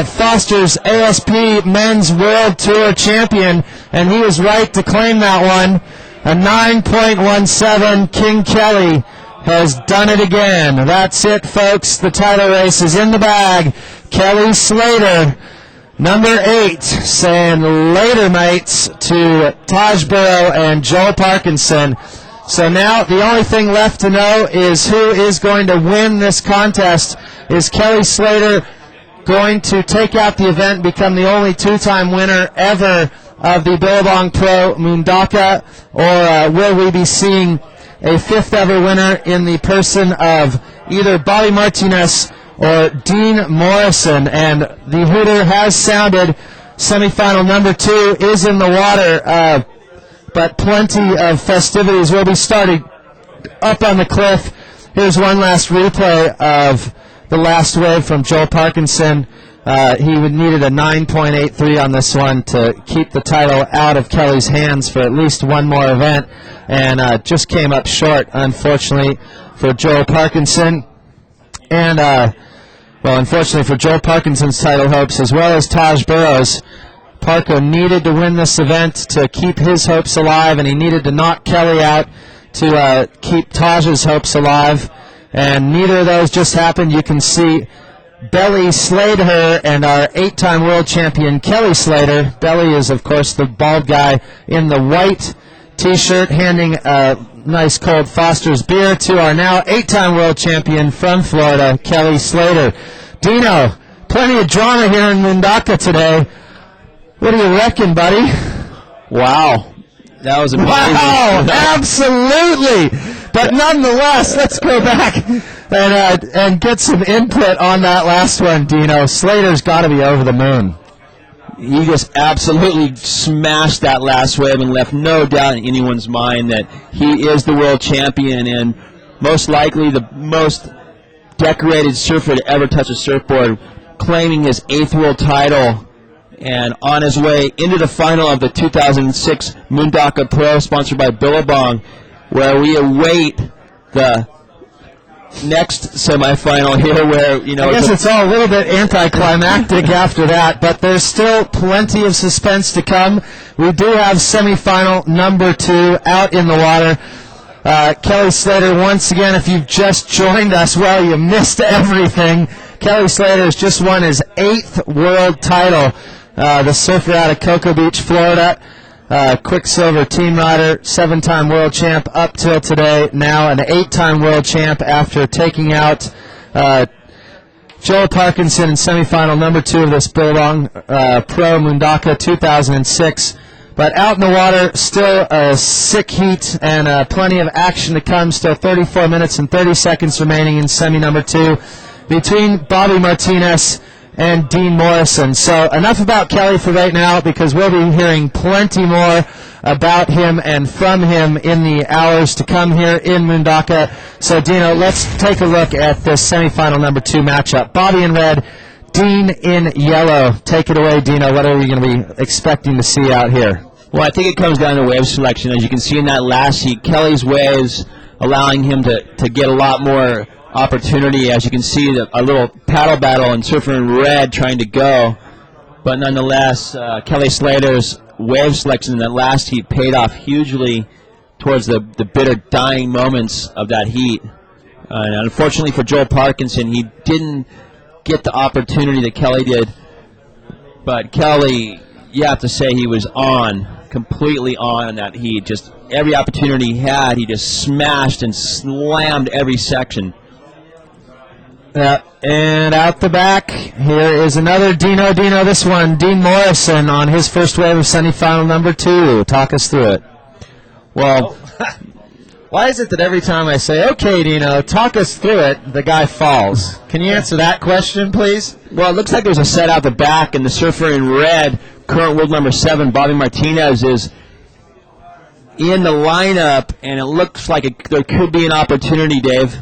Foster's ASP Men's World Tour champion, and he was right to claim that one. A 9.17. King Kelly has done it again. That's it, folks. The title race is in the bag. Kelly Slater, number 8, saying later, mates, to Taj Burrow and Joel Parkinson. So now the only thing left to know is who is going to win this contest. Is Kelly Slater going to take out the event and become the only 2-time winner ever of the Billabong Pro Mundaka, or will we be seeing a 5th ever winner in the person of either Bobby Martinez or Dean Morrison? And the hooter has sounded. Semifinal number 2 is in the water, but plenty of festivities will be starting up on the cliff. Here's one last replay of the last wave from Joel Parkinson. He would needed a 9.83 on this one to keep the title out of Kelly's hands for at least one more event, and just came up short, unfortunately, for Joel Parkinson. And, well, unfortunately for Joel Parkinson's title hopes, as well as Taj Burrow's. Parko needed to win this event to keep his hopes alive, and he needed to knock Kelly out to keep Taj's hopes alive. And neither of those just happened. You can see Belly slayed her, and our 8-time world champion Kelly Slater. Belly is, of course, the bald guy in the white T-shirt, handing a nice cold Foster's beer to our now 8-time world champion from Florida, Kelly Slater. Dino, plenty of drama here in Mundaka today. What do you reckon, buddy? Wow. That was amazing. Wow, absolutely. But nonetheless, let's go back and get some input on that last one, Dino. Slater's got to be over the moon. He just absolutely smashed that last wave and left no doubt in anyone's mind that he is the world champion and most likely the most decorated surfer to ever touch a surfboard, claiming his 8th world title and on his way into the final of the 2006 Mundaka Pro, sponsored by Billabong, where we await the next semifinal here where, you know... I guess it's all a little bit anticlimactic after that, but there's still plenty of suspense to come. We do have semifinal number 2 out in the water. Kelly Slater, once again, if you've just joined us, well, you missed everything. Kelly Slater has just won his 8th world title. The surfer out of Cocoa Beach, Florida. Quicksilver team rider, 7-time world champ up till today. Now an 8-time world champ after taking out Joel Parkinson in semifinal number 2 of this Billabong Pro Mundaka 2006. But out in the water, still a sick heat and plenty of action to come. Still 34 minutes and 30 seconds remaining in semi number 2 between Bobby Martinez and Dean Morrison. So enough about Kelly for right now, because we'll be hearing plenty more about him and from him in the hours to come here in Mundaka. So, Dino, let's take a look at this semifinal number 2 matchup. Bobby in red, Dean in yellow. Take it away, Dino. What are we going to be expecting to see out here? Well, I think it comes down to wave selection. As you can see in that last heat, Kelly's waves allowing him to get a lot more opportunity. As you can see, a little paddle battle and surfer in red trying to go. But nonetheless, Kelly Slater's wave selection in that last heat paid off hugely towards the bitter dying moments of that heat. And unfortunately for Joel Parkinson, he didn't get the opportunity that Kelly did. But Kelly, you have to say he was completely on in that heat. Just every opportunity he had, he just smashed and slammed every section. And out the back, here is another Dino. This one, Dean Morrison on his first wave of semifinal number 2. Talk us through it. Well, why is it that every time I say, okay, Dino, talk us through it, the guy falls? Can you answer that question, please? Well, it looks like there's a set out the back, and the surfer in red, current world number 7, Bobby Martinez, is in the lineup, and it looks like there could be an opportunity, Dave.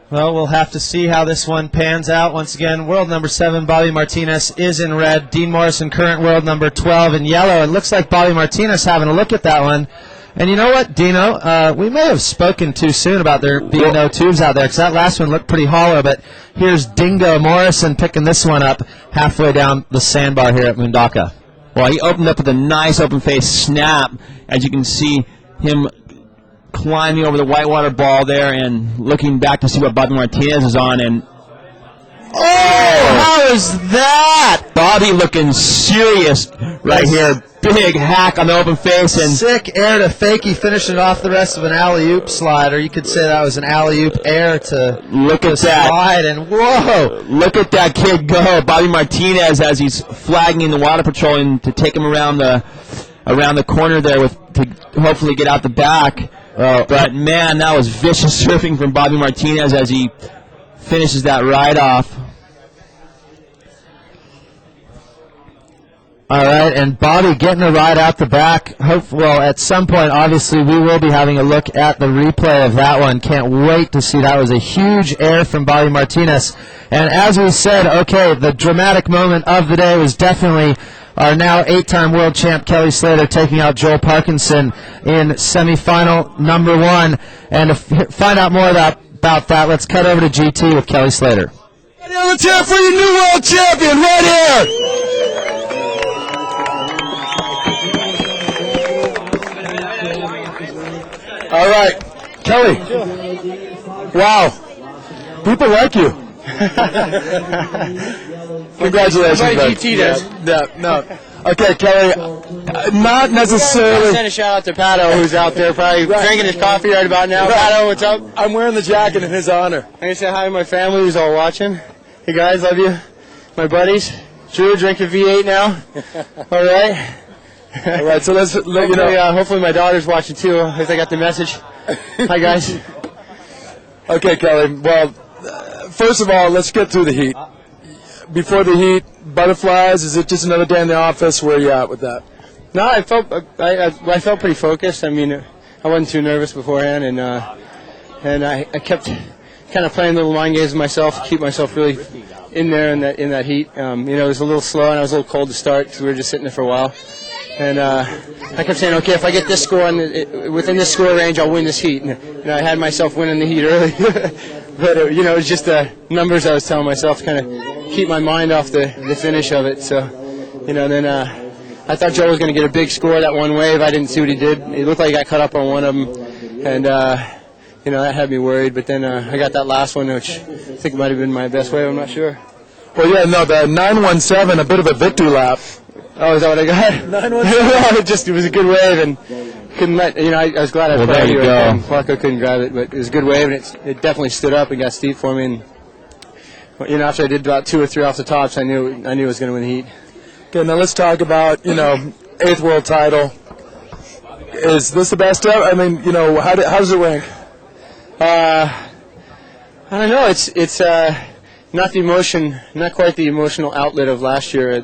Well, we'll have to see how this one pans out. Once again, world number 7, Bobby Martinez, is in red. Dean Morrison, current world number 12, in yellow. It looks like Bobby Martinez having a look at that one. And you know what, Dino? We may have spoken too soon about there being no tubes out there, because that last one looked pretty hollow, but here's Dingo Morrison picking this one up halfway down the sandbar here at Mundaka. Well, he opened up with a nice open face snap. As you can see him climbing over the whitewater ball there and looking back to see what Bobby Martinez is on. And how is that? Bobby looking serious right here. Big hack on the open face. And sick air to fakie, finishing off the rest of an alley-oop slide, or you could say that was an alley-oop air to look at that slide. And whoa! Look at that kid go, Bobby Martinez, as he's flagging the water patrol and to take him around the corner there to hopefully get out the back. But man, that was vicious surfing from Bobby Martinez as he finishes that ride off. All right, and Bobby getting a ride out the back. Well, at some point, obviously, we will be having a look at the replay of that one. Can't wait to see. That was a huge air from Bobby Martinez. And as we said, okay, the dramatic moment of the day was definitely our now 8-time world champ Kelly Slater taking out Joel Parkinson in semifinal number 1. And to find out more about that, let's cut over to GT with Kelly Slater. Let's hear for your new world champion right here. All right, Kelly. Wow, people like you. Congratulations, man. GT does. No. Okay, Kelly. Not necessarily. Send a shout out to Pato, who's out there probably drinking his coffee right about now. Pato, what's up? I'm wearing the jacket in his honor. I'm gonna say hi to my family who's all watching. Hey guys, love you. My buddies. Drew, drinking V8 now. All right. All right, so let's let you know. Hopefully my daughter's watching too, as I got the message. Hi guys. Okay, Kelly. Well, first of all, let's get through the heat. Before the heat, butterflies. Is it just another day in the office? Where are you at with that? No, I felt pretty focused. I mean, I wasn't too nervous beforehand, and I kept kind of playing little mind games with myself to keep myself really in there in that heat. It was a little slow and I was a little cold to start because we were just sitting there for a while. And I kept saying, okay, if I get this score within this score range, I'll win this heat. And I had myself winning the heat early, but it was just the numbers I was telling myself to kind of keep my mind off the finish of it. So, then I thought Joe was going to get a big score that one wave. I didn't see what he did. It looked like he got cut up on one of them, and that had me worried. But then I got that last one, which I think might have been my best wave. I'm not sure. Well, yeah, no, the 917, a bit of a victory lap. Oh, is that what I got? 917. It was a good wave, and couldn't let I was glad I put there it. you go. Parko couldn't grab it, but it was a good wave, and it definitely stood up and got steep for me. And after I did about 2 or 3 off the tops, I knew I was going to win the heat. Okay, now let's talk about 8th world title. Is this the best ever? I mean, how does it rank? I don't know. It's not the emotion, not quite the emotional outlet of last year.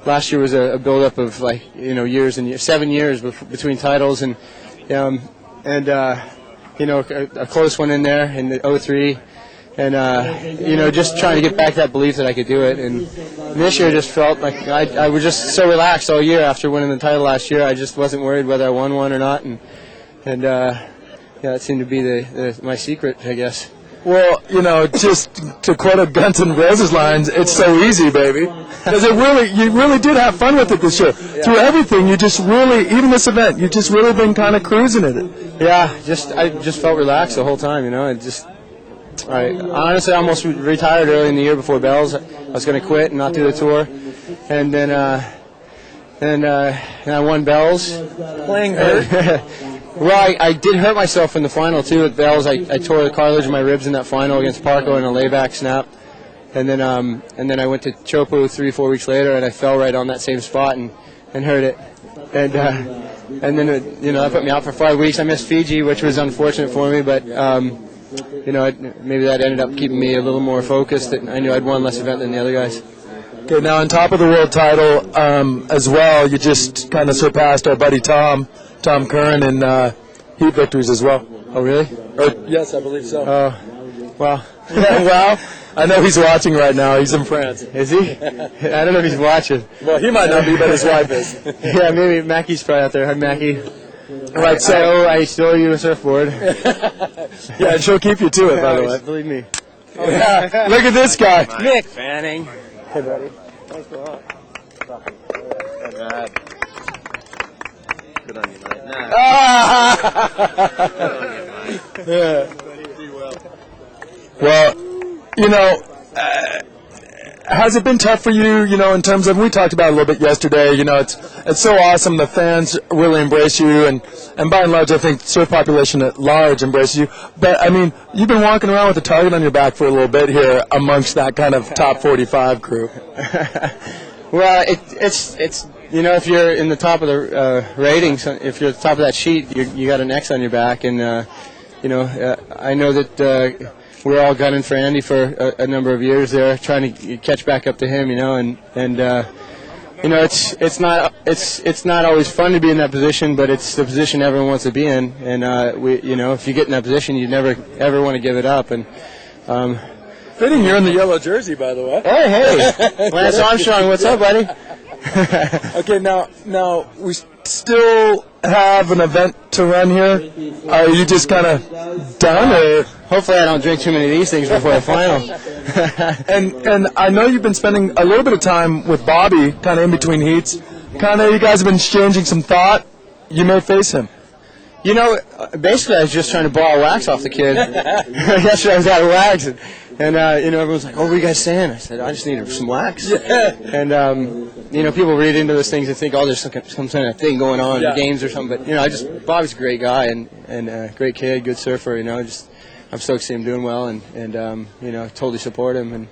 Last year was a build-up of years and years, 7 years between titles, and a close one in there in the 03, and just trying to get back that belief that I could do it. And this year just felt like I was just so relaxed all year after winning the title last year. I just wasn't worried whether I won one or not, and that seemed to be my secret, I guess. Well, just to quote a Guns N' Roses lines, it's so easy, baby. Because you really did have fun with it this year. Yeah. Through everything, you just really, even this event, you just really been kind of cruising at it. Yeah, I just felt relaxed the whole time, I honestly almost retired early in the year before Bells. I was going to quit and not do the tour. And then I won Bells. Playing hurt? Well, I did hurt myself in the final, too, at Bells. I tore the cartilage of my ribs in that final against Parko in a layback snap. And then I went to Chopu 3-4 weeks later, and I fell right on that same spot and hurt it. And then that put me out for 5 weeks. I missed Fiji, which was unfortunate for me, but maybe that ended up keeping me a little more focused. That I knew I'd won less event than the other guys. Okay, now on top of the world title as well, you just kind of surpassed our buddy Tom Curran in heat victories as well. Oh, really? Yes, I believe so. Oh, well. Well, I know he's watching right now. He's in France. Is he? I don't know if he's watching. Well, he might not be, but his wife is. Yeah, maybe Mackie's probably out there. Hi, Mackie. Right, so I stole you a surfboard. yeah, she'll keep you to it, by the way. Believe me. Yeah, look at this guy. Nick Fanning. Hey, buddy. Thanks a lot. Good on you, mate. Nah. Yeah. Well, you know, has it been tough for you, you know, in terms of, we talked about it a little bit yesterday, you know, it's so awesome, the fans really embrace you, and by and large, I think the surf population at large embraces you, but, I mean, you've been walking around with a target on your back for a little bit here amongst that kind of top 45 crew. Well, it's you know, if you're in the top of the ratings, if you're at the top of that sheet, you got an X on your back, and you know, I know that we're all gunning for Andy for a number of years there, trying to catch back up to him, you know, and you know, it's not always fun to be in that position, but it's the position everyone wants to be in, and you know, if you get in that position, you never ever want to give it up, and. Fitting, you're in the yellow jersey, by the way. Hey, Lance Armstrong, what's up, buddy? Okay, now we still have an event to run here. Are you just kind of done, or? Hopefully I don't drink too many of these things before the final. And I know you've been spending a little bit of time with Bobby, kind of in between heats. Kind of, you guys have been exchanging some thought. You may face him. You know, basically I was just trying to borrow wax off the kid. Yesterday I was out of wax, and you know, everyone's like, "Oh, what are you guys saying?" I said, "I just needed some wax." And you know, people read into those things and think, "Oh, there's some kind of thing going on in the games or something." But you know, Bobby's a great guy and great kid, good surfer. You know, I'm stoked to see him doing well, and you know, totally support him. And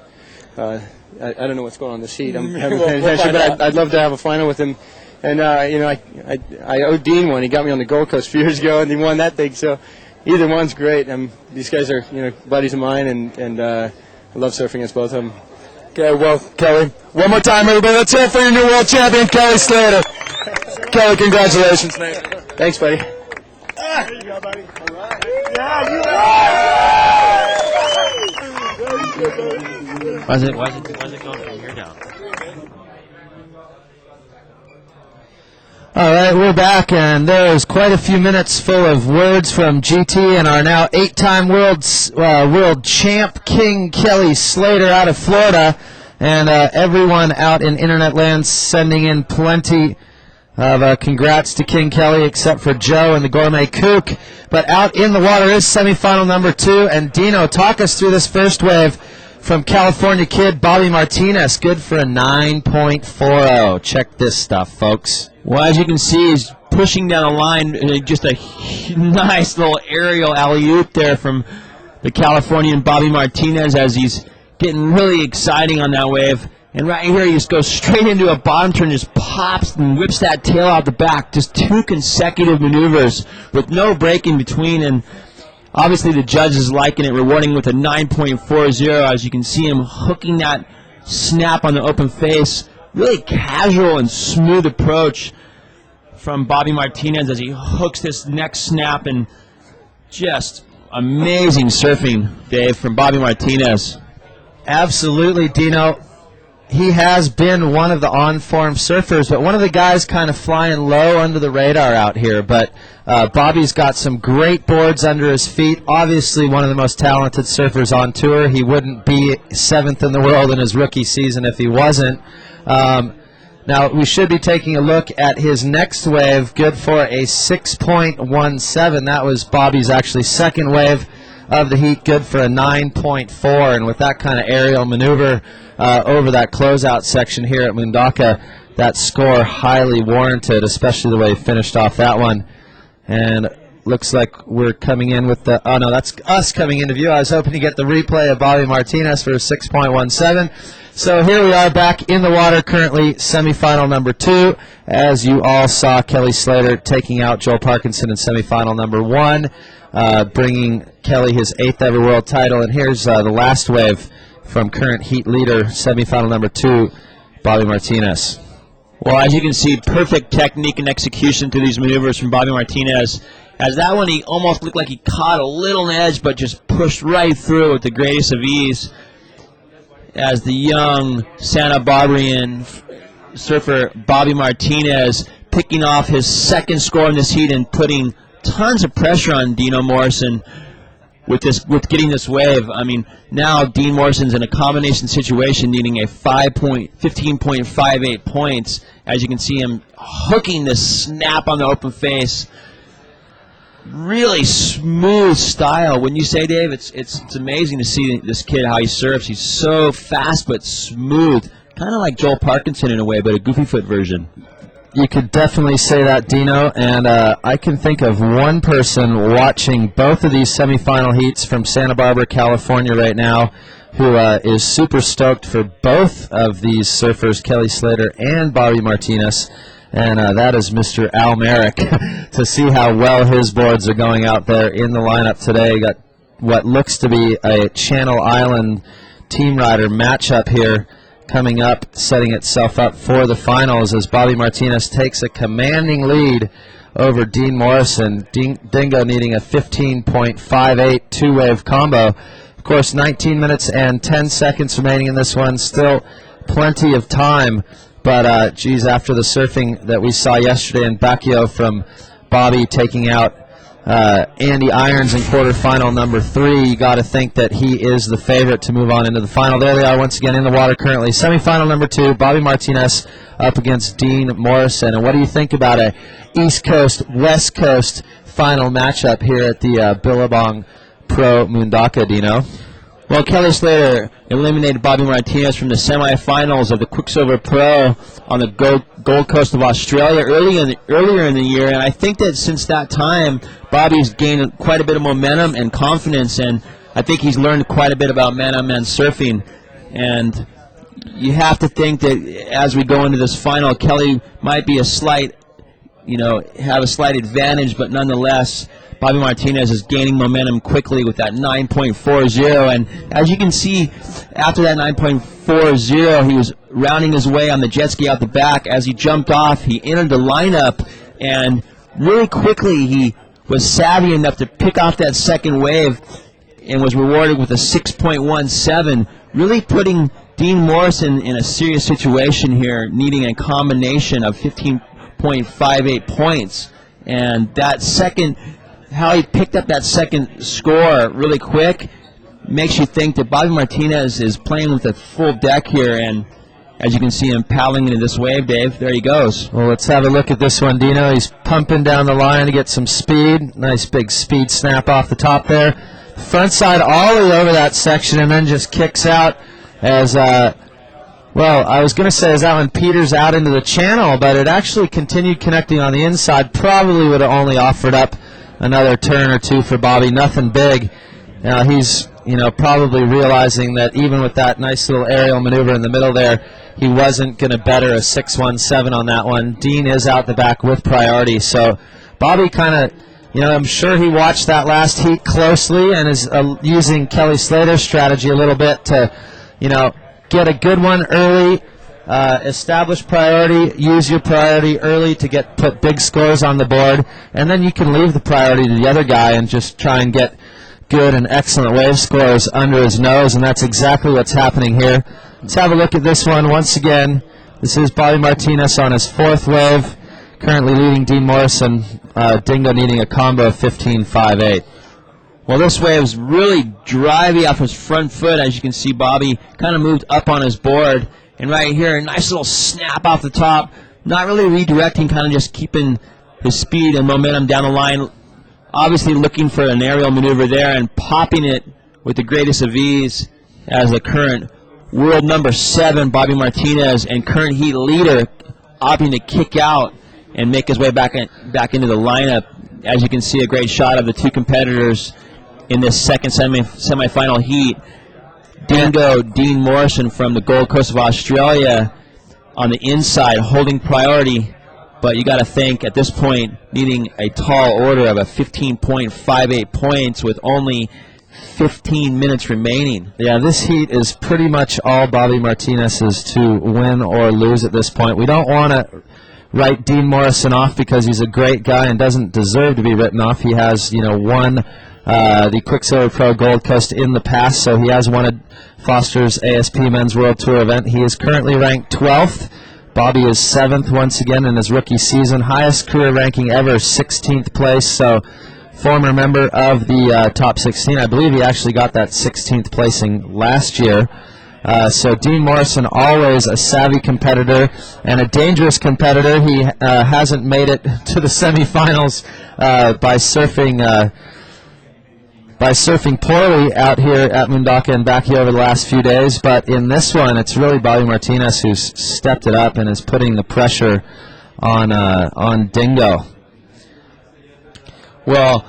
I don't know what's going on in the sheet. I'm haven't paying attention, but I'd love to have a final with him. And you know, I owe Dean one. He got me on the Gold Coast a few years ago, and he won that thing. So either one's great. These guys are, you know, buddies of mine, and I love surfing against both of them. Okay, well, Kelly, one more time, everybody. Let's hear it for your new world champion, Kelly Slater. Kelly, congratulations, man. Thanks, buddy. There you go, buddy. All right. Yeah, Why is it going from here down? All right, we're back, and there is quite a few minutes full of words from GT and our now 8-time world champ, King Kelly Slater out of Florida, and everyone out in internet land sending in plenty of congrats to King Kelly, except for Joe and the Gourmet Kook. But out in the water is semifinal number 2, and Dino, talk us through this first wave from California kid Bobby Martinez, good for a 9.40. Check this stuff, folks. Well, as you can see, he's pushing down the line. Just a nice little aerial alley-oop there from the Californian Bobby Martinez as he's getting really exciting on that wave. And right here, he just goes straight into a bottom turn, just pops and whips that tail out the back. Just 2 consecutive maneuvers with no break in between. And obviously the judge is liking it, rewarding with a 9.40 as you can see him hooking that snap on the open face. Really casual and smooth approach from Bobby Martinez as he hooks this next snap, and just amazing surfing, Dave, from Bobby Martinez. Absolutely, Dino. He has been one of the on-form surfers, but one of the guys kind of flying low under the radar out here. But Bobby's got some great boards under his feet. Obviously one of the most talented surfers on tour. He wouldn't be 7th in the world in his rookie season if he wasn't. Now, we should be taking a look at his next wave, good for a 6.17. That was Bobby's actually second wave of the heat, good for a 9.4. And with that kind of aerial maneuver over that closeout section here at Mundaka, that score highly warranted, especially the way he finished off that one. And looks like we're coming in with the, oh no, that's us coming into view. I was hoping to get the replay of Bobby Martinez for a 6.17. So here we are back in the water, currently semifinal number 2. As you all saw, Kelly Slater taking out Joel Parkinson in semifinal number 1, bringing Kelly his 8th ever world title. And here's the last wave from current heat leader, semifinal number 2, Bobby Martinez. Well, as you can see, perfect technique and execution through these maneuvers from Bobby Martinez. As that one, he almost looked like he caught a little edge, but just pushed right through with the greatest of ease. As the young Santa Barbarian surfer Bobby Martinez picking off his second score in this heat and putting tons of pressure on Dino Morrison with getting this wave. I mean, now Dean Morrison's in a combination situation needing a 15.58 points. As you can see him hooking this snap on the open face. Really smooth style. Wouldn't you say, Dave? It's amazing to see this kid, how he serves. He's so fast but smooth. Kind of like Joel Parkinson in a way, but a goofy foot version. You could definitely say that, Dino, and I can think of one person watching both of these semifinal heats from Santa Barbara, California right now who is super stoked for both of these surfers, Kelly Slater and Bobby Martinez, and that is Mr. Al Merrick. To see how well his boards are going out there in the lineup today. Got what looks to be a Channel Island team rider matchup here coming up, setting itself up for the finals as Bobby Martinez takes a commanding lead over Dean Morrison. Dingo needing a 15.58 two-wave combo. Of course, 19 minutes and 10 seconds remaining in this one. Still plenty of time, but geez, after the surfing that we saw yesterday in Baguio from Bobby taking out Andy Irons in quarterfinal number 3, you got to think that he is the favorite to move on into the final. There they are once again in the water currently. Semifinal number 2, Bobby Martinez up against Dean Morrison. And what do you think about a East Coast, West Coast final matchup here at the Billabong Pro Mundaka, Dino? Well, Kelly Slater eliminated Bobby Martinez from the semifinals of the Quicksilver Pro on the Gold Coast of Australia earlier in the year, and I think that since that time, Bobby's gained quite a bit of momentum and confidence, and I think he's learned quite a bit about man-on-man surfing. And you have to think that as we go into this final, Kelly might be have a slight advantage, but nonetheless, Bobby Martinez is gaining momentum quickly with that 9.40, and as you can see, after that 9.40, he was rounding his way on the jet ski out the back. As he jumped off, he entered the lineup, and really quickly he was savvy enough to pick off that second wave and was rewarded with a 6.17, really putting Dean Morrison in a serious situation here, needing a combination of 15.58 points. And that second, how he picked up that second score really quick, makes you think that Bobby Martinez is playing with a full deck here, and as you can see him paddling into this wave, Dave, there he goes. Well, let's have a look at this one, Dino. He's pumping down the line to get some speed. Nice big speed snap off the top there. Front side ollie over that section and then just kicks out as, well, I was going to say as that one peters out into the channel, but it actually continued connecting on the inside. Probably would have only offered up another turn or two for Bobby. Nothing big. Now he's, probably realizing that even with that nice little aerial maneuver in the middle there, he wasn't going to better a 6.17 on that one. Dean is out the back with priority. So Bobby kind of, I'm sure he watched that last heat closely and is using Kelly Slater's strategy a little bit to, get a good one early, establish priority, use your priority early to put big scores on the board, and then you can leave the priority to the other guy and just try and get good and excellent wave scores under his nose, and that's exactly what's happening here. Let's have a look at this one once again. This is Bobby Martinez on his 4th wave, currently leading Dean Morrison. Dingo needing a combo of 15.58. Well, this wave's really drivey off his front foot. As you can see, Bobby kind of moved up on his board. And right here, a nice little snap off the top. Not really redirecting, kind of just keeping his speed and momentum down the line. Obviously looking for an aerial maneuver there and popping it with the greatest of ease as the current world number 7, Bobby Martinez, and current heat leader opting to kick out and make his way back into the lineup. As you can see, a great shot of the two competitors in this second semifinal heat. Dingo, Dean Morrison from the Gold Coast of Australia on the inside, holding priority. But you got to think at this point, needing a tall order of a 15.58 points with only 15 minutes remaining. Yeah, this heat is pretty much all Bobby Martinez's to win or lose at this point. We don't want to write Dean Morrison off because he's a great guy and doesn't deserve to be written off. He has, won the Quicksilver Pro Gold Coast in the past, so he has won a Foster's ASP Men's World Tour event. He is currently ranked 12th, Bobby is 7th once again in his rookie season. Highest career ranking ever, 16th place. So former member of the top 16. I believe he actually got that 16th placing last year. So Dean Morrison, always a savvy competitor and a dangerous competitor. He hasn't made it to the semifinals by surfing poorly out here at Mundaka and back here over the last few days. But in this one, it's really Bobby Martinez who's stepped it up and is putting the pressure on Dingo. Well,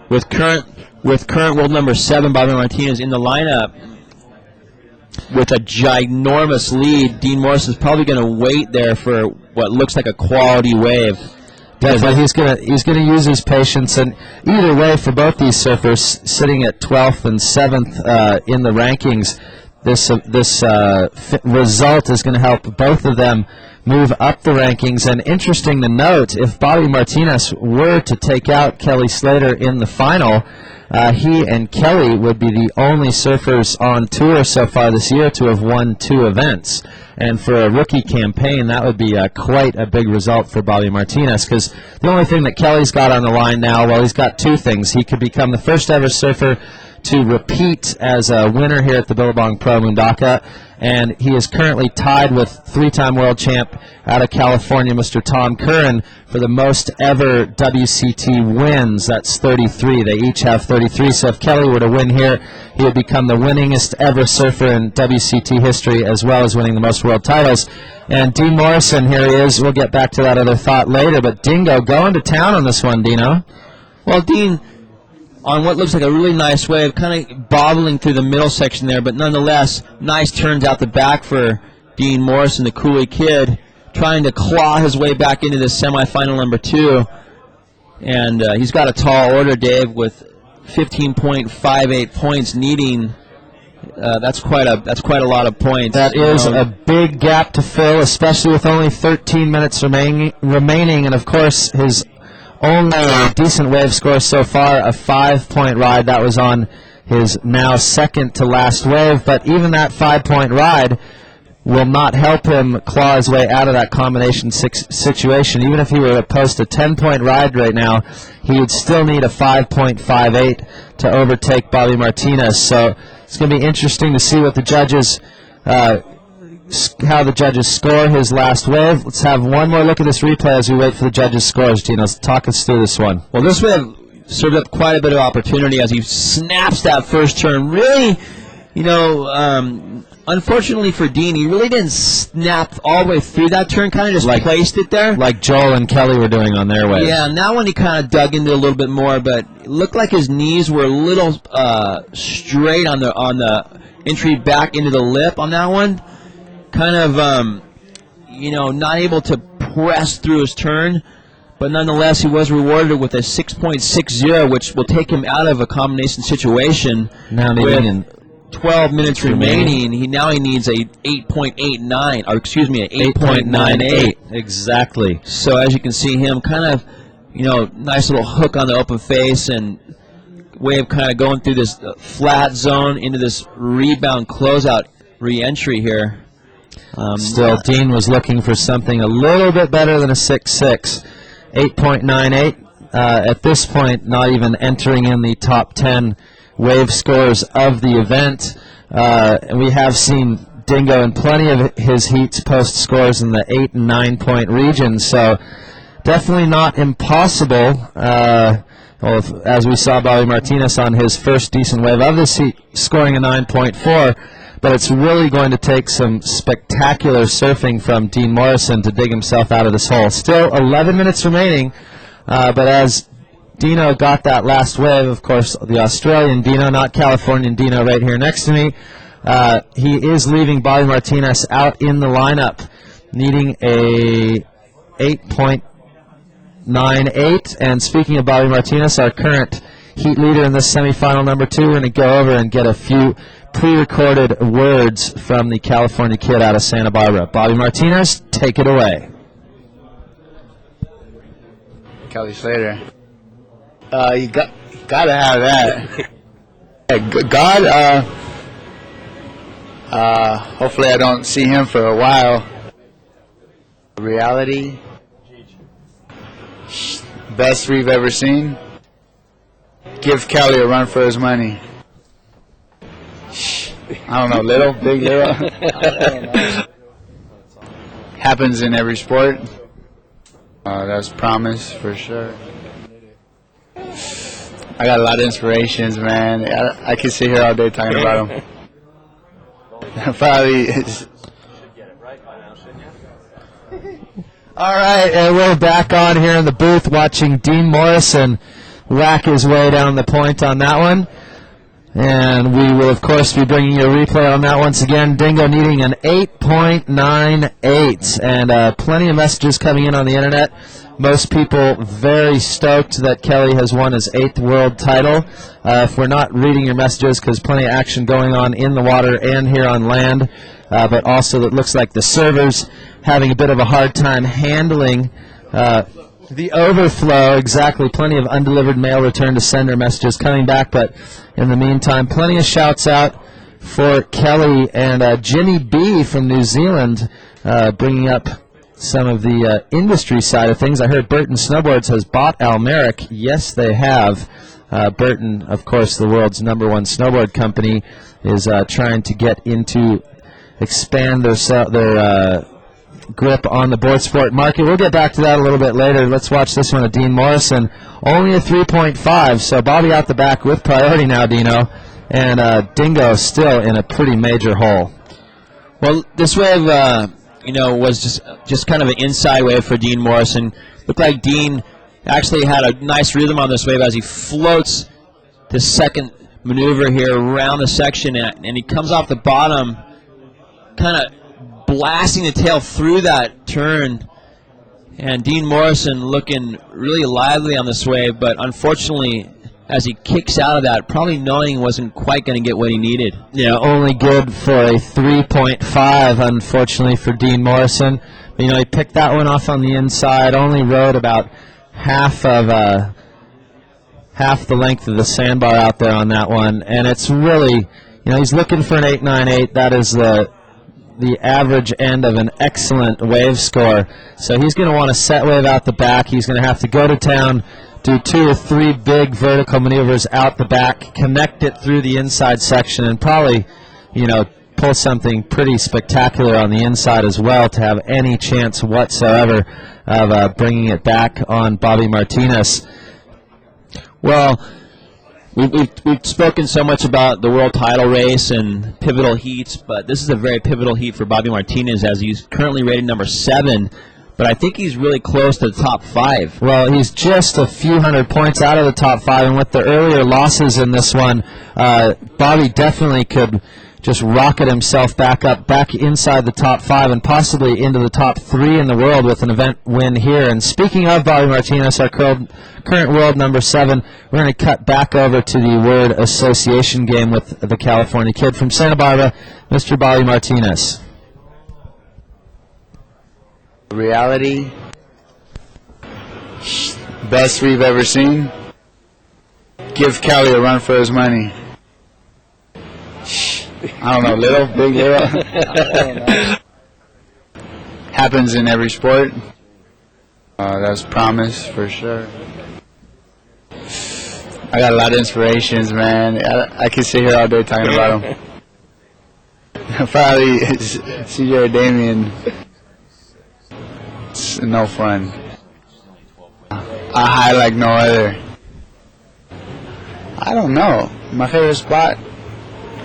with current world number 7, Bobby Martinez in the lineup with a ginormous lead, Dean Morrison is probably going to wait there for what looks like a quality wave. Definitely, he's gonna use his patience, and either way, for both these surfers, sitting at 12th and 7th in the rankings, this result is going to help both of them move up the rankings. And interesting to note, if Bobby Martinez were to take out Kelly Slater in the final, he and Kelly would be the only surfers on tour so far this year to have won 2 events. And for a rookie campaign, that would be quite a big result for Bobby Martinez, because the only thing that Kelly's got on the line now, well, he's got 2 things. He could become the first ever surfer to repeat as a winner here at the Billabong Pro Mundaka, and he is currently tied with 3-time world champ out of California, Mr. Tom Curran, for the most ever WCT wins. That's 33. They each have 33. So if Kelly were to win here, he would become the winningest ever surfer in WCT history, as well as winning the most world titles. And Dean Morrison, here he is. We'll get back to that other thought later. But Dingo going to town on this one, Dino. Well, Dean, on what looks like a really nice wave, kind of bobbling through the middle section there, but nonetheless, nice turns out the back for Dean Morrison, the Cooley kid, trying to claw his way back into this semifinal number 2. And he's got a tall order, Dave, with 15.58 points needing. That's quite a lot of points. That is a big gap to fill, especially with only 13 minutes remaining. And of course, his only decent wave score so far, a 5-point ride. That was on his now second to last wave. But even that 5-point ride will not help him claw his way out of that combination situation. Even if he were to post a 10-point ride right now, he would still need a 5.58 to overtake Bobby Martinez. So it's going to be interesting to see what the judges, how the judges score his last wave. Let's have one more look at this replay as we wait for the judges' scores. Gino, talk us through this one. Well, this wave served up quite a bit of opportunity as he snaps that first turn. Really, unfortunately for Dean, he really didn't snap all the way through that turn, kind of just placed it there. Like Joel and Kelly were doing on their wave. Yeah, now when he kind of dug into it a little bit more, but it looked like his knees were a little straight on the entry back into the lip on that one. Kind of, not able to press through his turn, but nonetheless, he was rewarded with a 6.60, which will take him out of a combination situation. Now with 12 minutes remaining, he needs a 8.89, or excuse me, an 8.98. Exactly. So as you can see him kind of, nice little hook on the open face and wave kind of going through this flat zone into this rebound closeout re-entry here. Still, Dean was looking for something a little bit better than a 6.6. 8.98. At this point, not even entering in the top 10 wave scores of the event. And we have seen Dingo in plenty of his heats post scores in the 8 and 9 point region. So definitely not impossible. As we saw Bobby Martinez on his first decent wave of this heat, scoring a 9.4. But it's really going to take some spectacular surfing from Dean Morrison to dig himself out of this hole. Still 11 minutes remaining, but as Dino got that last wave, of course, the Australian Dino, not Californian Dino, right here next to me, he is leaving Bobby Martinez out in the lineup, needing a 8.98. And speaking of Bobby Martinez, our current heat leader in this semifinal number 2, we're going to go over and get a few pre-recorded words from the California kid out of Santa Barbara. Bobby Martinez, take it away. Kelly Slater. You gotta have that. God, hopefully I don't see him for a while. Reality. Best we've ever seen. Give Kelly a run for his money. I don't know, little, big, little. Happens in every sport. That's promise for sure. I got a lot of inspirations, man. I could sit here all day talking about them. Probably. All right, and we're back on here in the booth watching Dean Morrison whack his way down the point on that one. And we will, of course, be bringing you a replay on that once again. Dingo needing an 8.98. And plenty of messages coming in on the internet. Most people very stoked that Kelly has won his 8th world title. If we're not reading your messages, because plenty of action going on in the water and here on land. But also it looks like the servers having a bit of a hard time handling the overflow. Exactly, plenty of undelivered mail return to sender messages coming back, but in the meantime, plenty of shouts out for Kelly and Ginny B from New Zealand, bringing up some of the industry side of things. I heard Burton Snowboards has bought Almeric. Yes, they have. Burton, of course, the world's #1 snowboard company, is trying to get into, expand their grip on the board sport market. We'll get back to that a little bit later. Let's watch this one of Dean Morrison. Only a 3.5, so Bobby out the back with priority now, Dino. And Dingo still in a pretty major hole. Well, this wave, was just kind of an inside wave for Dean Morrison. Looked like Dean actually had a nice rhythm on this wave as he floats the second maneuver here around the section, and he comes off the bottom, kind of blasting the tail through that turn. And Dean Morrison looking really lively on this wave, but unfortunately, as he kicks out of that, probably knowing he wasn't quite going to get what he needed. Yeah, only good for a 3.5, unfortunately, for Dean Morrison. But, he picked that one off on the inside, only rode about half the length of the sandbar out there on that one. And it's really, he's looking for an 8.98. That is the average end of an excellent wave score. So he's going to want to set wave out the back. He's going to have to go to town, do 2 or 3 big vertical maneuvers out the back, connect it through the inside section, and probably, pull something pretty spectacular on the inside as well to have any chance whatsoever of bringing it back on Bobby Martinez. Well, we've spoken so much about the world title race and pivotal heats, but this is a very pivotal heat for Bobby Martinez as he's currently rated number 7, but I think he's really close to the top 5. Well, he's just a few hundred points out of the top 5, and with the earlier losses in this one, Bobby definitely could just rocket himself back inside the top 5 and possibly into the top 3 in the world with an event win here. And speaking of Bobby Martinez, our current world number 7, we're going to cut back over to the word association game with the California kid from Santa Barbara, Mr. Bobby Martinez. Reality. Best we've ever seen. Give Kelly a run for his money. I don't know, little, big, little. Happens in every sport. That's promise for sure. I got a lot of inspirations, man. I could sit here all day talking about them. Probably CJ or Damien. It's no fun. A high like no other. I don't know. My favorite spot?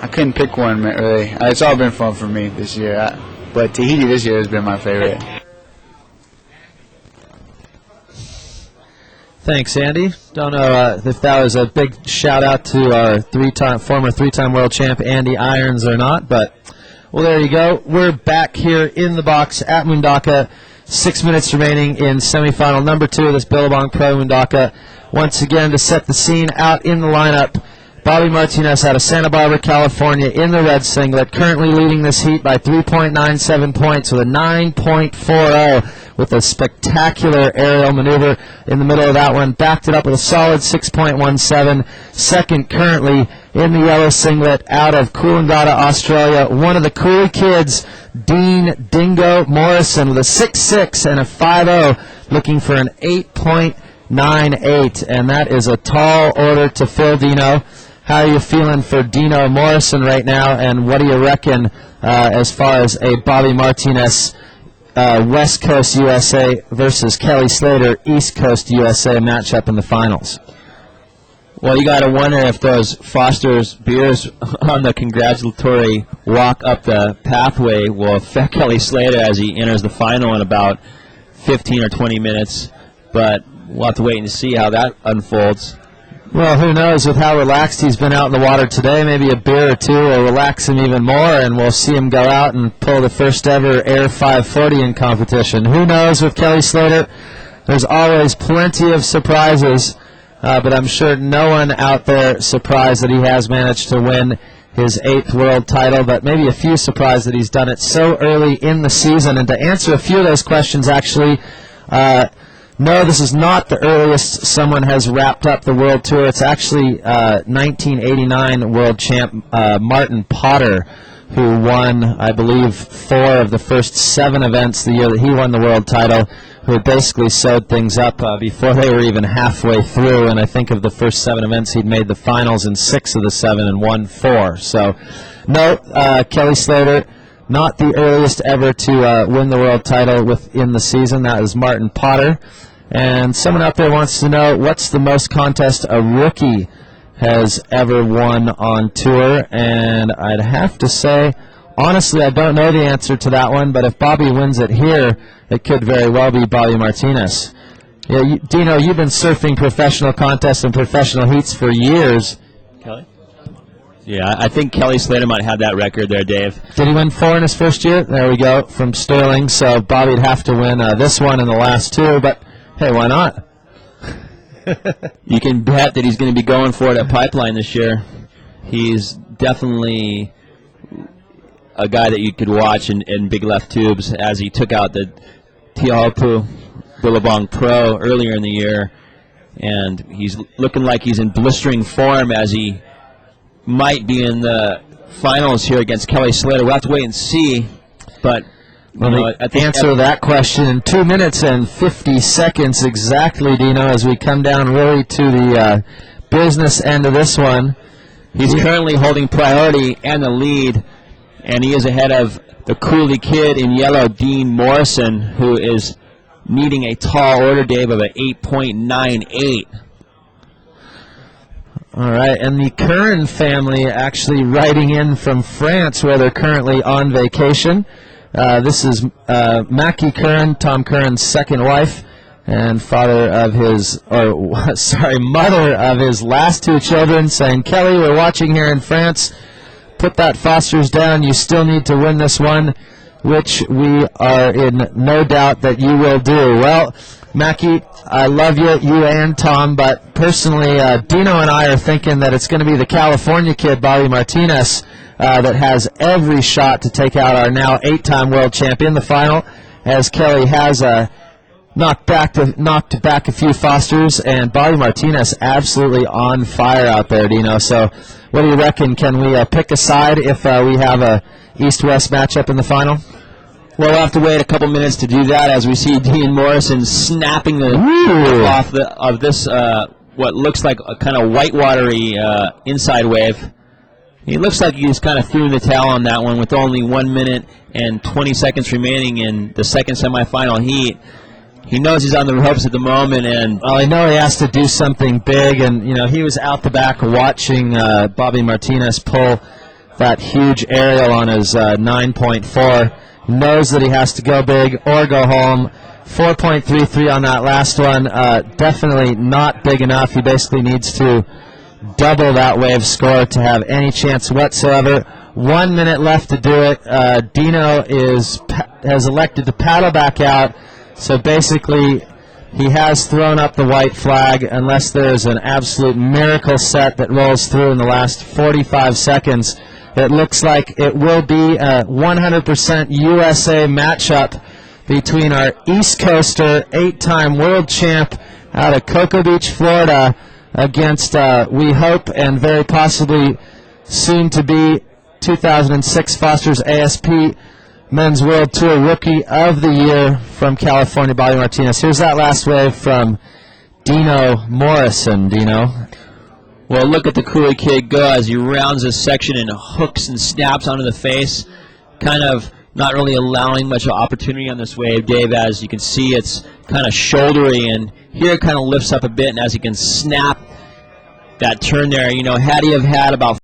I couldn't pick one, really. It's all been fun for me this year. But Tahiti this year has been my favorite. Thanks, Andy. Don't know if that was a big shout-out to our former three-time world champ, Andy Irons, or not. But, well, there you go. We're back here in the box at Mundaka. 6 minutes remaining in semifinal number 2 of this Billabong Pro Mundaka. Once again, to set the scene out in the lineup, Bobby Martinez out of Santa Barbara, California, in the red singlet, currently leading this heat by 3.97 points with a 9.40 with a spectacular aerial maneuver in the middle of that one. Backed it up with a solid 6.17. Second currently in the yellow singlet out of Coolangatta, Australia. One of the Cooley kids, Dean Dingo Morrison, with a 6.6 and a 5.0, looking for an 8.98. And that is a tall order to fill, Dino. How are you feeling for Dino Morrison right now, and what do you reckon as far as a Bobby Martinez West Coast USA versus Kelly Slater East Coast USA matchup in the finals? Well, you got to wonder if those Foster's beers on the congratulatory walk up the pathway will affect Kelly Slater as he enters the final in about 15 or 20 minutes. But we'll have to wait and see how that unfolds. Well, who knows with how relaxed he's been out in the water today. Maybe a beer or two will relax him even more, and we'll see him go out and pull the first ever Air 540 in competition. Who knows with Kelly Slater? There's always plenty of surprises, but I'm sure no one out there surprised that he has managed to win his 8th world title, but maybe a few surprised that he's done it so early in the season. And to answer a few of those questions, actually, no, this is not the earliest someone has wrapped up the World Tour. It's actually 1989 world champ Martin Potter, who won, I believe, 4 of the first 7 events the year that he won the world title, who had basically sewed things up before they were even halfway through. And I think of the first 7 events, he'd made the finals in 6 of the 7 and won 4. So, no, Kelly Slater, not the earliest ever to win the world title within the season. That is Martin Potter. And someone out there wants to know, what's the most contest a rookie has ever won on tour? And I'd have to say, honestly, I don't know the answer to that one, but if Bobby wins it here, it could very well be Bobby Martinez. Yeah, Dino, you've been surfing professional contests and professional heats for years. Kelly? Yeah, I think Kelly Slater might have that record there, Dave. Did he win 4 in his first year? There we go, from Sterling. So Bobby'd have to win this one and the last 2, but hey, why not? You can bet that he's going to be going for it at Pipeline this year. He's definitely a guy that you could watch in big left tubes as he took out the Tiahupu Billabong Pro earlier in the year. And he's looking like he's in blistering form as he might be in the finals here against Kelly Slater. We'll have to wait and see. But let me answer that question in 2 minutes and 50 seconds exactly, Dino, as we come down really to the business end of this one. He's currently holding priority and the lead, and he is ahead of the Cooley kid in yellow, Dean Morrison, who is needing a tall order, Dave, of an 8.98. All right, and the Curran family actually writing in from France, where they're currently on vacation. This is Mackie Curran, Tom Curran's second wife, and mother of his last 2 children, saying, Kelly, we're watching here in France. Put that Foster's down. You still need to win this one, which we are in no doubt that you will do. Well, Mackie, I love you and Tom, but personally, Dino and I are thinking that it's going to be the California kid, Bobby Martinez, that has every shot to take out our now 8-time world champion in the final, as Kelly has knocked back a few Fosters, and Bobby Martinez absolutely on fire out there, Dino. So what do you reckon? Can we pick a side if we have a East-West matchup in the final? Well, we'll have to wait a couple minutes to do that as we see Dean Morrison snapping the off of this what looks like a kind of whitewatery inside wave. He looks like he's kind of threw the towel on that one with only 1 minute and 20 seconds remaining in the second semifinal heat. He knows he's on the ropes at the moment, and I know he has to do something big. And he was out the back watching Bobby Martinez pull that huge aerial on his 9.4. Knows that he has to go big or go home. 4.33 on that last one. Definitely not big enough. He basically needs to double that wave score to have any chance whatsoever. 1 minute left to do it. Dino has elected to paddle back out. So basically, he has thrown up the white flag unless there's an absolute miracle set that rolls through in the last 45 seconds. It looks like it will be a 100% USA matchup between our East Coaster, 8-time world champ out of Cocoa Beach, Florida, against, we hope, and very possibly soon to be 2006 Foster's ASP Men's World Tour Rookie of the Year from California, Bobby Martinez. Here's that last wave from Dino Morrison. Dino. Well, look at the Cooley kid go as he rounds this section and hooks and snaps onto the face. Kind of not really allowing much opportunity on this wave, Dave. As you can see, it's kind of shouldery, and here it kind of lifts up a bit, and as he can snap that turn there, had he have had about